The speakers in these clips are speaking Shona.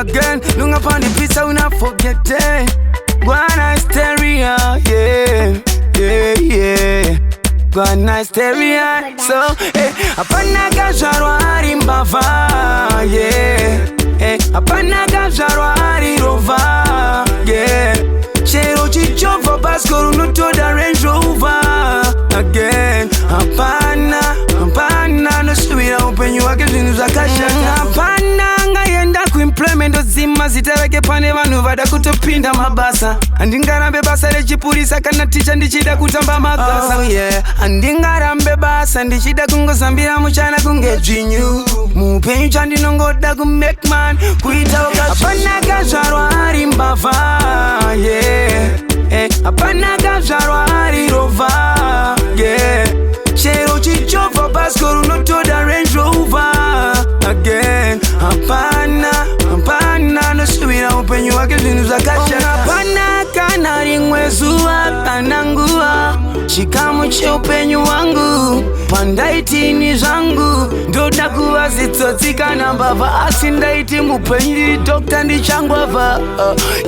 again. Lunga upon the pizza, we not forget it. Guana hysteria, yeah. Guana hysteria. So, apana gajarwa Mbavha, yeah. Apana gajarwa Rova, yeah. Chero chichova baskoro nuto da Range Rover again. Apana no subira upenyu wake zvinhu zvakashata. Apana ngaenda kuemployment zima zitarake pane vanhu vada kutopinda mabasa. Handingarambe basa rechipurisa kana ticha ndichida kutamba magasa. Oh yeah, handingarambe basa ndichida kungozambira muchana kunge dzvinyu. Mupenyu chandinongoda kumake man kuita ukazi. Apana kazvarwa Mbavha, yeah. Apana kazvarwa Rova, yeah. Chero chichova baskoro notoda Range Rover again. Apana no subira upenyu wake zvinhu zvakashata. Apana kana rimwe zuva kana nguva chikamu cheupenyu wangu pandaiti ni zvangu ndoda kuva zitsotsi kana mbavha asi ndaiti mupenyu ndiri Dr. ndichangwavha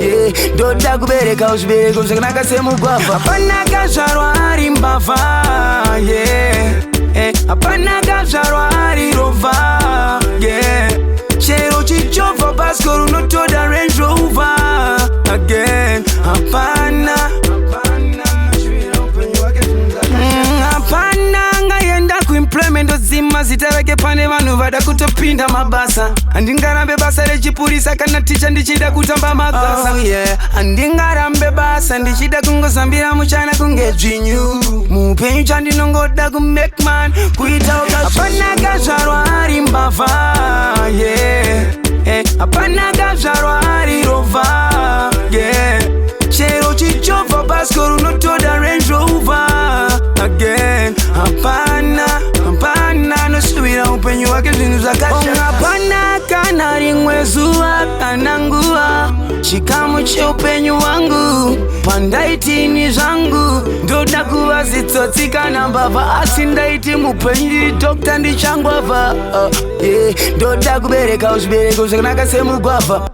yeah. Ndoda kubereka zvibereko zvakanaka semugwavha. Apana kazvarwa Mbavha, yeah. Apana kazvarwa Rova, yeah. Chero chichova baskoro notoda Range Rover again. Apana ngaenda kuemployment zima zitarake pane vanhu vada kutopinda mabasa. Handingarambe basa rechipurisa kana ticha ndichida kutamba magasa. Oh yeah, handingarambe basa ndichida kungozambira muchana kunge dzvinyu. Mupenyu chandinongoda kumake man kuita ukazi. Apana kazvarwa Mbavha, yeah. Apana kazvarwa Rova, yeah. Chero chichova baskoro notoda Range Rover again. Apana no subira upenyu wake zvinhu zvakashata. Apana kana rimwe zuva kana nguva chikamu cheupenyu wangu pandaiti ni zvangu ndoda kuva zitsotsi kana mbavha asi ndaiti mupenyu ndiri Dr. ndichangwavha yeah. Ndoda kubereka zvibereko zvakanaka semugwavha.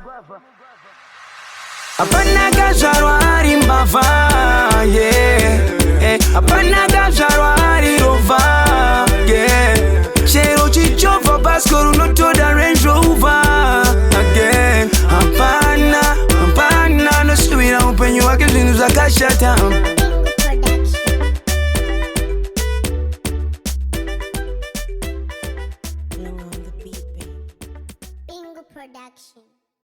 Apana kazvarwa Mbavha, yeah. Apana kazvarwa Rova, yeah. Chero chichova baskoro notoda Range Rover again. Apana no subira upenyu wake zvinhu zvakashata. Production.